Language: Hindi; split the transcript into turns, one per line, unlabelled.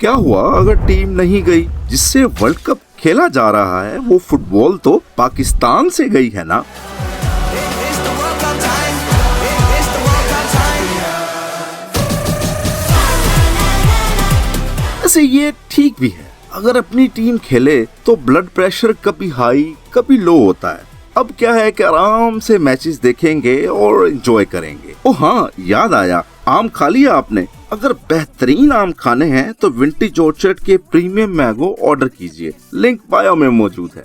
क्या हुआ अगर टीम नहीं गई जिससे वर्ल्ड कप खेला जा रहा है? वो फुटबॉल तो पाकिस्तान से गई है ना। ऐसे ये ठीक भी है, अगर अपनी टीम खेले तो ब्लड प्रेशर कभी हाई कभी लो होता है। अब क्या है कि आराम से मैचेस देखेंगे और एंजॉय करेंगे। ओ हाँ, याद आया, आम खा लिया आपने? अगर बेहतरीन आम खाने हैं तो विंटेज ऑर्चर्ड के प्रीमियम मैंगो ऑर्डर कीजिए, लिंक बायो में मौजूद है।